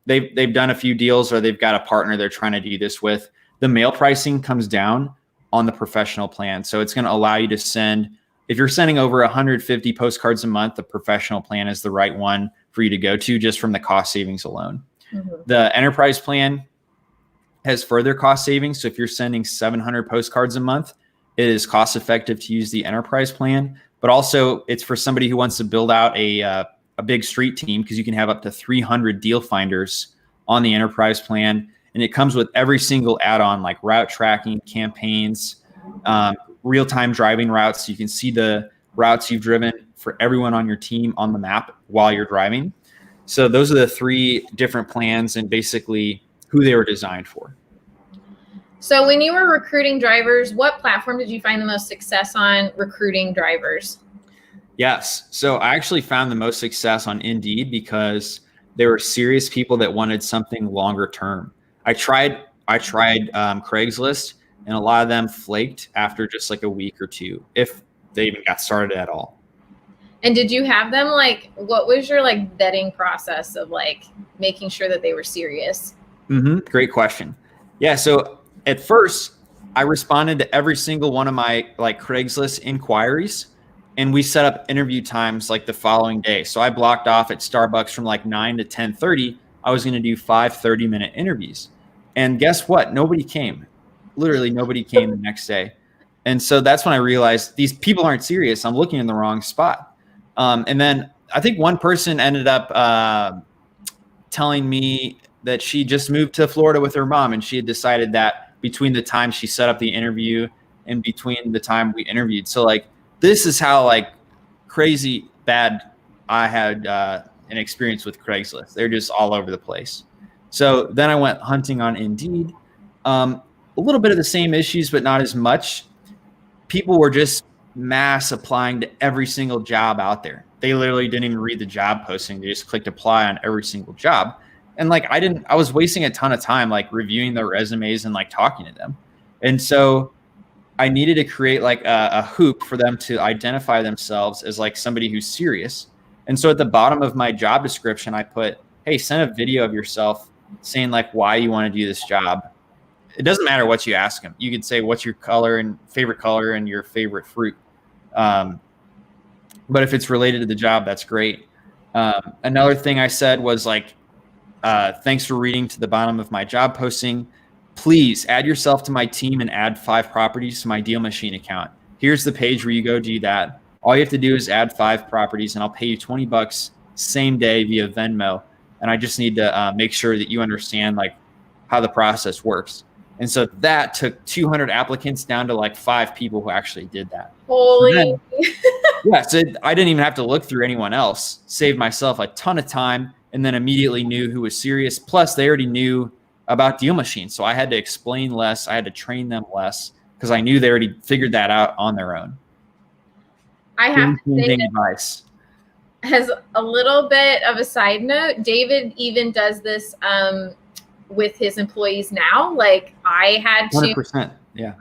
they've done a few deals, or they've got a partner they're trying to do this with. The mail pricing comes down on the professional plan. So it's going to allow you to send, if you're sending over 150 postcards a month, the professional plan is the right one for you to go to just from the cost savings alone. Mm-hmm. The enterprise plan has further cost savings. So if you're sending 700 postcards a month, it is cost effective to use the enterprise plan, but also it's for somebody who wants to build out a big street team, because you can have up to 300 deal finders on the enterprise plan. And it comes with every single add-on like route tracking, campaigns, real-time driving routes. So you can see the routes you've driven for everyone on your team on the map while you're driving. So those are the three different plans and basically who they were designed for. So when you were recruiting drivers, what platform did you find the most success on recruiting drivers? Yes. So I actually found the most success on Indeed because there were serious people that wanted something longer term. I tried Craigslist, and a lot of them flaked after just like a week or two, if they even got started at all. And did you have them like, what was your like vetting process of like making sure that they were serious? Mm-hmm. Great question. Yeah. So at first I responded to every single one of my like Craigslist inquiries, and we set up interview times like the following day. So I blocked off at Starbucks from like 9 to 10:30. I was going to do 5 30-minute interviews. And guess what? Nobody came. Literally nobody came the next day. And so that's when I realized these people aren't serious. I'm looking in the wrong spot. And then I think one person ended up telling me that she just moved to Florida with her mom, and she had decided that between the time she set up the interview and between the time we interviewed. So like, this is how like crazy bad I had an experience with Craigslist. They're just all over the place. So then I went hunting on Indeed. A little bit of the same issues, but not as much. People were just mass applying to every single job out there. They literally didn't even read the job posting. They just clicked apply on every single job. And like, I was wasting a ton of time, like reviewing their resumes and like talking to them. And so I needed to create like a hoop for them to identify themselves as like somebody who's serious. And so at the bottom of my job description, I put, hey, send a video of yourself saying like why you want to do this job. It doesn't matter what you ask them. You could say, what's your favorite color and your favorite fruit. But if it's related to the job, that's great. Another thing I said was like, Thanks for reading to the bottom of my job posting. Please add yourself to my team and add 5 properties to my DealMachine account. Here's the page where you go do that. All you have to do is add 5 properties and I'll pay you $20 same day via Venmo. And I just need to make sure that you understand like how the process works. And so that took 200 applicants down to like 5 people who actually did that. Holy. So I didn't even have to look through anyone else. Saved myself a ton of time and then immediately knew who was serious. Plus, they already knew about DealMachine. So I had to explain less. I had to train them less because I knew they already figured that out on their own. I have to say advice. As a little bit of a side note, David even does this with his employees now. Like I had to, 100%. Yeah.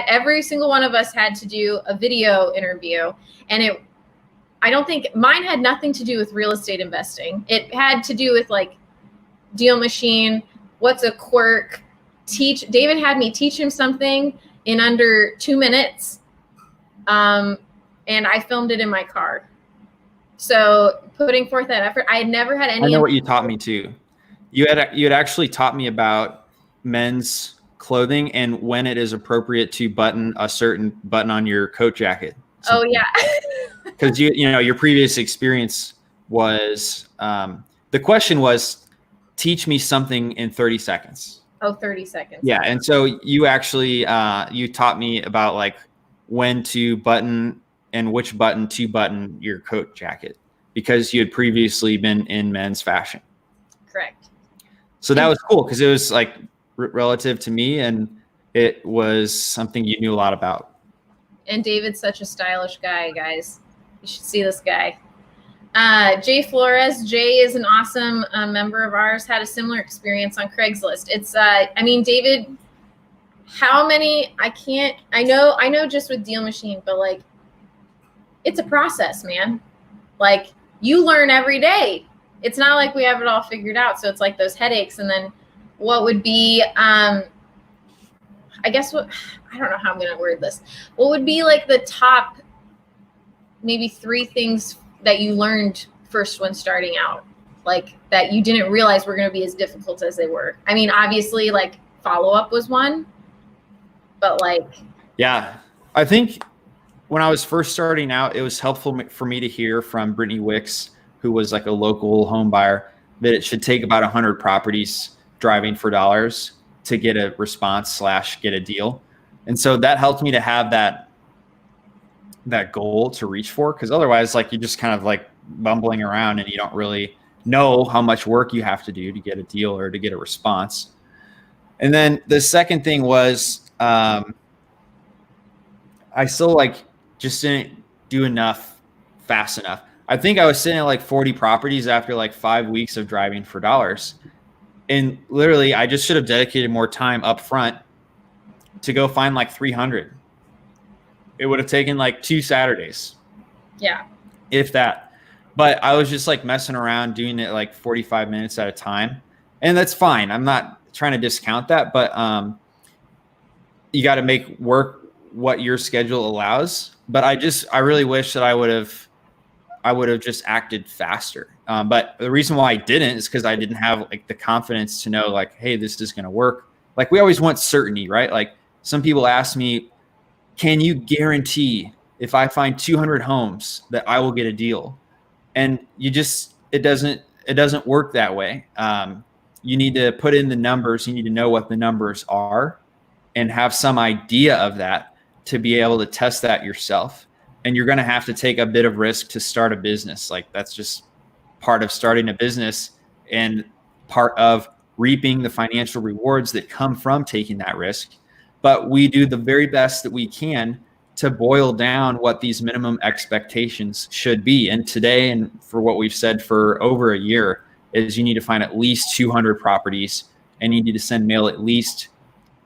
Every single one of us had to do a video interview, and I don't think mine had nothing to do with real estate investing. It had to do with like DealMachine, what's a quirk, David had me teach him something in under 2 minutes. And I filmed it in my car. So putting forth that effort, I had never had any. I know what you taught me too. You had actually taught me about men's clothing and when it is appropriate to button a certain button on your coat jacket. Oh yeah. Because you know your previous experience was the question was teach me something in 30 seconds. Oh, 30 seconds. Yeah, and so you actually you taught me about like when to button and which button to button your coat jacket because you had previously been in men's fashion. Correct. So that was cool because it was like relative to me and it was something you knew a lot about. And David's such a stylish guy, guys. You should see this guy. Jay Flores. Jay is an awesome member of ours, had a similar experience on Craigslist. It's, David, how many, I know just with DealMachine, but like, it's a process, man. Like you learn every day. It's not like we have it all figured out. So it's like those headaches. And then what would be, I don't know how I'm going to word this. What would be like the top, maybe 3 things that you learned first when starting out, like that you didn't realize were going to be as difficult as they were? I mean, obviously like follow-up was one, but like. Yeah, I think when I was first starting out, it was helpful for me to hear from Brittany Wicks, who was like a local home buyer, that it should take about 100 properties driving for dollars to get a response / get a deal. And so that helped me to have that goal to reach for, because otherwise like you're just kind of like bumbling around and you don't really know how much work you have to do to get a deal or to get a response. And then the second thing was I still like just didn't do enough fast enough. I think I was sitting at like 40 properties after like 5 weeks of driving for dollars. And literally I just should have dedicated more time up front to go find like 300. It would have taken like 2 Saturdays. Yeah. If that. But I was just like messing around doing it like 45 minutes at a time. And that's fine. I'm not trying to discount that, but you got to make work what your schedule allows. But I really wish that I would have just acted faster. But the reason why I didn't is because I didn't have like the confidence to know like, hey, this is going to work. Like we always want certainty, right? Like some people ask me, can you guarantee if I find 200 homes that I will get a deal? And it doesn't work that way. You need to put in the numbers. You need to know what the numbers are and have some idea of that to be able to test that yourself. And you're going to have to take a bit of risk to start a business. Like that's just part of starting a business and part of reaping the financial rewards that come from taking that risk. But we do the very best that we can to boil down what these minimum expectations should be. And today, and for what we've said for over a year, is you need to find at least 200 properties and you need to send mail at least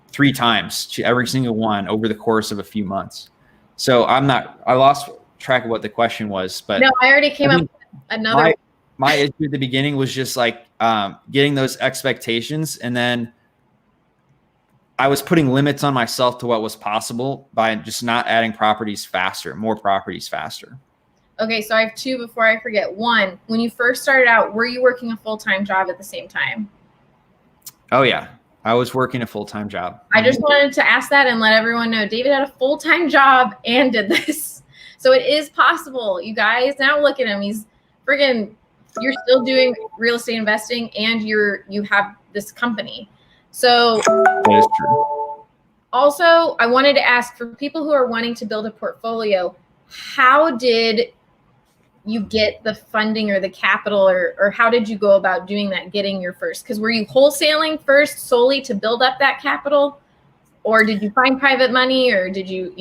3 times to every single one over the course of a few months. So I lost track of what the question was, but no, I already came up with another. My issue at the beginning was just like getting those expectations. And then I was putting limits on myself to what was possible by just not adding more properties faster. Okay, so I have two before I forget. One, when you first started out, were you working a full-time job at the same time? Oh yeah, I was working a full-time job. I just wanted to ask that and let everyone know David had a full-time job and did this. So it is possible, you guys. Now look at him. He's friggin', you're still doing real estate investing and you have this company. So That is true. also, I wanted to ask for people who are wanting to build a portfolio, how did you get the funding or the capital, or how did you go about doing that, getting your first? Because were you wholesaling first solely to build up that capital, or did you find private money, or did you,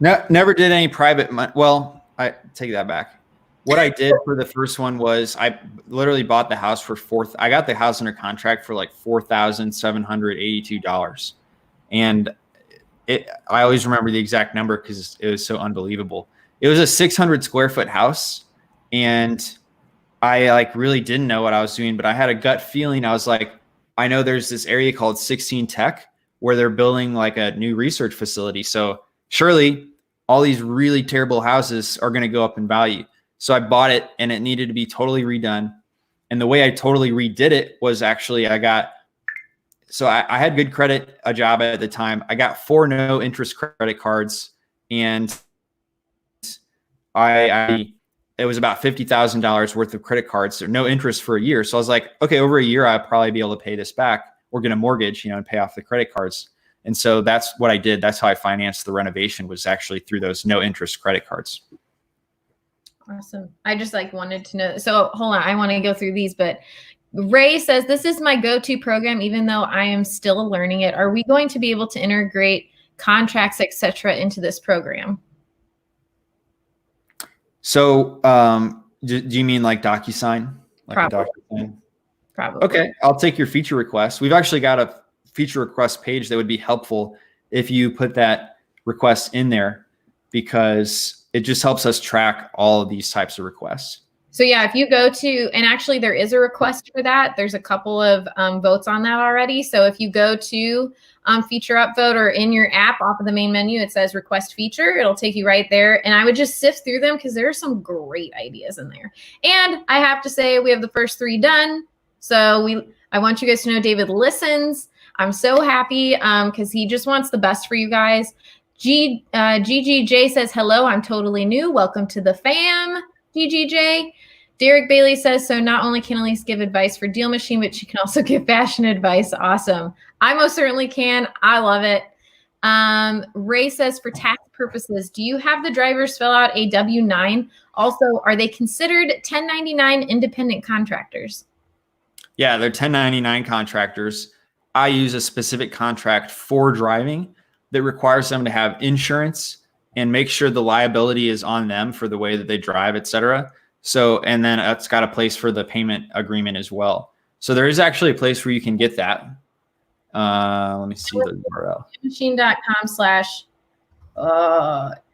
No, never did any private money. Well, I take that back. What I did for the first one was I literally bought the house for I got the house under contract for like $4,782. And I always remember the exact number because it was so unbelievable. It was a 600 square foot house, and I like really didn't know what I was doing, but I had a gut feeling. I was like, I know there's this area called 16 Tech where they're building like a new research facility. So surely all these really terrible houses are going to go up in value. So I bought it, and it needed to be totally redone. And the way I totally redid it was actually I had good credit, a job at the time. I got 4 no interest credit cards, and it was about $50,000 worth of credit cards, so no interest for a year. So I was like, okay, over a year, I'll probably be able to pay this back or get a mortgage, and pay off the credit cards. And so that's what I did. That's how I financed the renovation, was actually through those no interest credit cards. Awesome. I just wanted to know. So hold on, I want to go through these, but Ray says, this is my go-to program, even though I am still learning it. Are we going to be able to integrate contracts, etc., into this program? So do you mean like DocuSign? Like Probably. a DocuSign? Probably. Okay, I'll take your feature request. We've actually got a feature request page that would be helpful if you put that request in there, because it just helps us track all of these types of requests. So yeah, if you go to, and actually there is a request for that. There's a couple of votes on that already. So if you go to feature upvote, or in your app off of the main menu, it says request feature. It'll take you right there. And I would just sift through them because there are some great ideas in there. And I have to say, we have the first 3 done. So I want you guys to know David listens. I'm so happy because he just wants the best for you guys. GGJ says, hello, I'm totally new. Welcome to the fam, GGJ. Derek Bailey says, so not only can Elise give advice for DealMachine, but she can also give fashion advice. Awesome. I most certainly can. I love it. Ray says, for tax purposes, do you have the drivers fill out a W-9? Also, are they considered 1099 independent contractors? Yeah, they're 1099 contractors. I use a specific contract for driving that requires them to have insurance and make sure the liability is on them for the way that they drive, et cetera. So, and then it's got a place for the payment agreement as well. So there is actually a place where you can get that. Let me see the URL. Machine.com/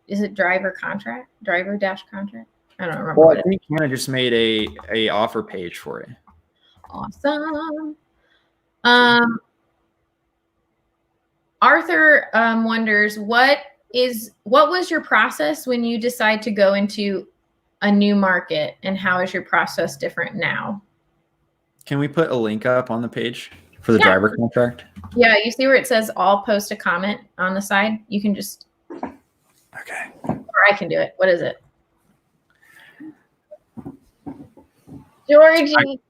is it driver contract? Driver dash contract? I don't remember. Well, I think Hannah just made a offer page for it. Awesome. Arthur wonders, what was your process when you decide to go into a new market, and how is your process different now? Can we put a link up on the page for the driver contract? Yeah, you see where it says I'll post a comment on the side? You can just, okay. Or I can do it. What is it? Georgie.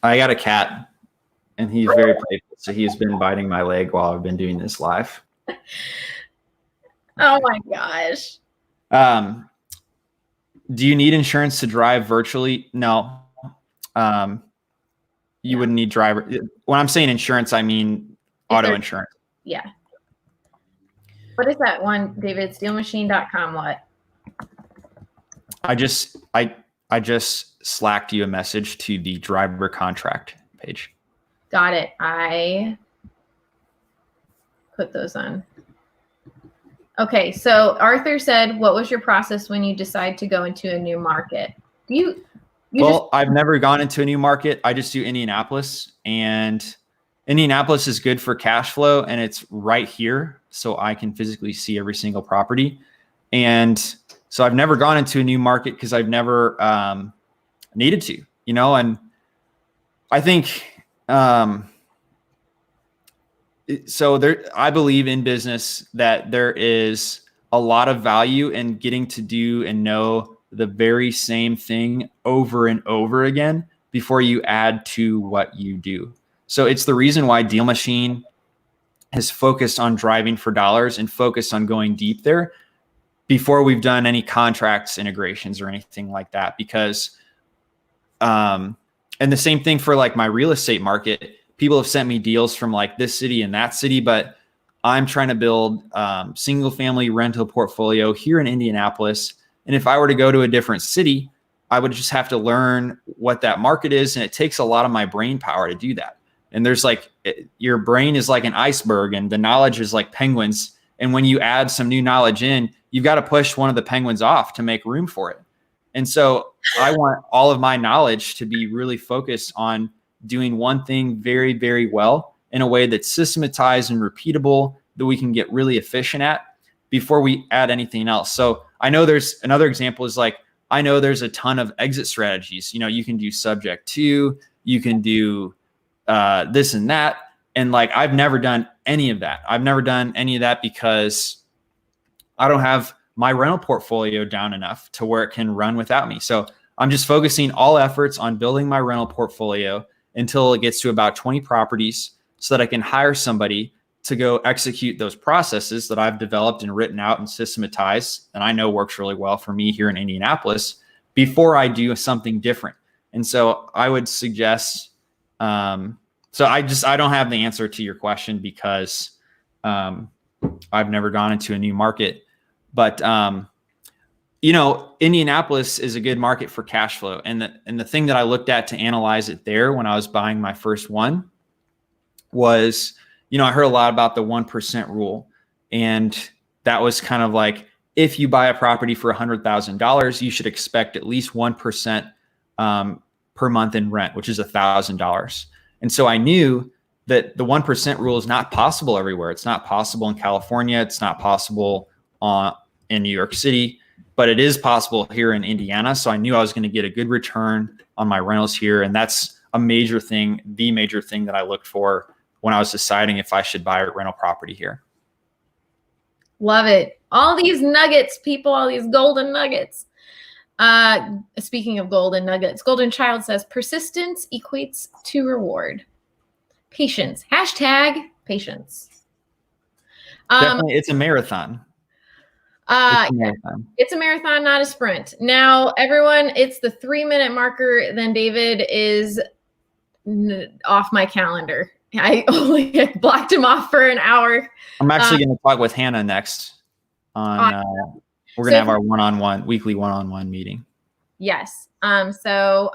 I got a cat, and he's very playful, so he's been biting my leg while I've been doing this live. Oh my gosh. Do you need insurance to drive virtually? No. You wouldn't need driver. When I'm saying insurance, I mean auto insurance. Yeah. What is that one, David? DealMachine.com. What? I just slacked you a message to the driver contract page. Got it. I put those on. Okay, so Arthur said, what was your process when you decide to go into a new market? I've never gone into a new market. I just do Indianapolis, and Indianapolis is good for cash flow, and it's right here, so I can physically see every single property. And So I've never gone into a new market because I've never needed to, and I think I believe in business that there is a lot of value in getting to do and know the very same thing over and over again before you add to what you do. So it's the reason why DealMachine has focused on driving for dollars and focused on going deep there before we've done any contracts integrations or anything like that. Because, and the same thing for like my real estate market, people have sent me deals from like this city and that city, but I'm trying to build single family rental portfolio here in Indianapolis. And if I were to go to a different city, I would just have to learn what that market is. And it takes a lot of my brain power to do that. And there's like, your brain is like an iceberg and the knowledge is like penguins. And when you add some new knowledge in, you've got to push one of the penguins off to make room for it. And so I want all of my knowledge to be really focused on doing one thing very, very well in a way that's systematized and repeatable that we can get really efficient at before we add anything else. So I know there's another example is like, I know there's a ton of exit strategies. You can do subject to, you can do this and that. And like, I've never done any of that. I've never done any of that because I don't have my rental portfolio down enough to where it can run without me. So I'm just focusing all efforts on building my rental portfolio until it gets to about 20 properties so that I can hire somebody to go execute those processes that I've developed and written out and systematized, and I know works really well for me here in Indianapolis before I do something different. And so I would suggest, I don't have the answer to your question because I've never gone into a new market, but Indianapolis is a good market for cash flow. And the thing that I looked at to analyze it there when I was buying my first one was, I heard a lot about the 1% rule. And that was kind of like, if you buy a property for $100,000, you should expect at least 1% per month in rent, which is $1,000. And so I knew that the 1% rule is not possible everywhere. It's not possible in California. It's not possible in New York City, but it is possible here in Indiana. So I knew I was going to get a good return on my rentals here. And that's the major thing that I looked for when I was deciding if I should buy a rental property here. Love it. All these nuggets, people, all these golden nuggets. Speaking of golden nuggets, Golden Child says persistence equates to reward. Patience. # patience. Definitely, it's a marathon. It's a marathon, not a sprint. Now, everyone, it's the 3-minute marker. Then David is off my calendar. I only blocked him off for an hour. I'm actually going to talk with Hannah next. We're going to have our weekly one-on-one meeting. Yes. So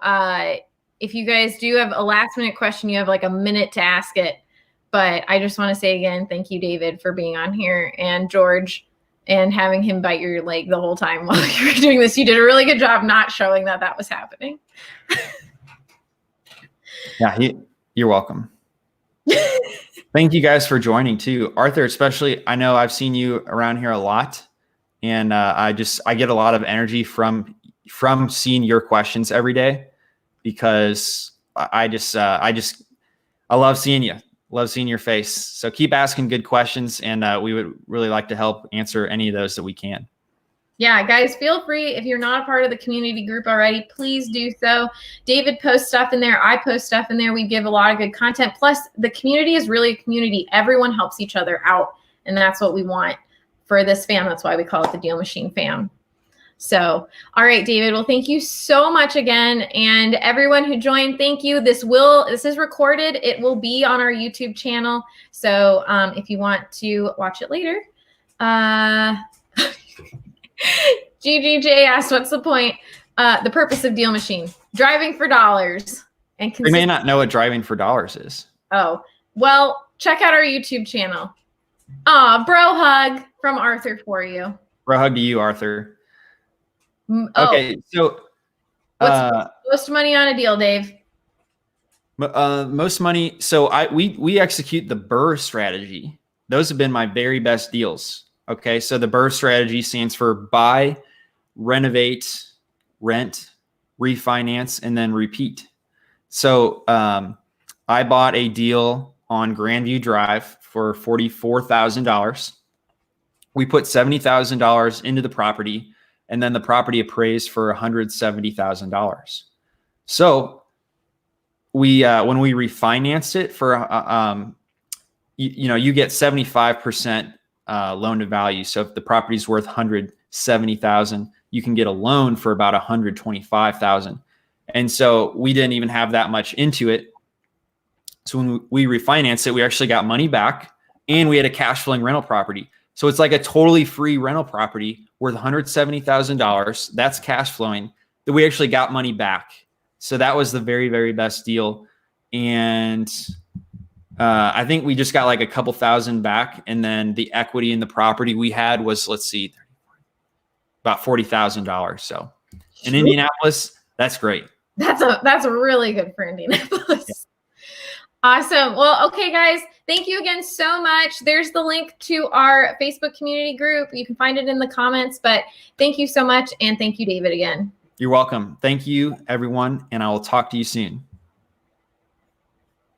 if you guys do have a last-minute question, you have like a minute to ask it. But I just want to say again, thank you, David, for being on here, and George, and having him bite your leg the whole time while you were doing this. You did a really good job not showing that was happening. Yeah, you're welcome. Thank you guys for joining too. Arthur, especially, I know I've seen you around here a lot, and I get a lot of energy from seeing your questions every day, because I love seeing you. Love seeing your face. So keep asking good questions, and we would really like to help answer any of those that we can. Yeah, guys, feel free. If you're not a part of the community group already, please do so. David posts stuff in there. I post stuff in there. We give a lot of good content. Plus, the community is really a community. Everyone helps each other out, and that's what we want for this fam. That's why we call it the DealMachine fam. So, all right, David. Well, thank you so much again. And everyone who joined, thank you. This is recorded. It will be on our YouTube channel. So if you want to watch it later. GGJ asked, what's the point? The purpose of DealMachine. Driving for dollars. And we may not know what driving for dollars is. Oh, well, check out our YouTube channel. Bro hug from Arthur for you. Bro hug to you, Arthur. Okay, so what's most money on a deal, Dave? Most money. So we execute the BRRRR strategy. Those have been my very best deals. Okay, so the BRRRR strategy stands for buy, renovate, rent, refinance, and then repeat. So I bought a deal on Grandview Drive for $44,000. We put $70,000 into the property, and then the property appraised for $170,000. So we when we refinanced it for you get 75% loan to value. So if the property's worth $170,000, you can get a loan for about $125,000. And so we didn't even have that much into it. So when we refinanced it, we actually got money back, and we had a cash flowing rental property. So it's like a totally free rental property worth $170,000. That's cash flowing that we actually got money back. So that was the very, very best deal. And I think we just got like a couple thousand back. And then the equity in the property we had was, let's see, about $40,000. So in Indianapolis, that's great. That's really good for Indianapolis. Yeah. Awesome. Well, okay, guys, thank you again so much. There's the link to our Facebook community group. You can find it in the comments, but thank you so much. And thank you, David, again. You're welcome. Thank you, everyone. And I will talk to you soon.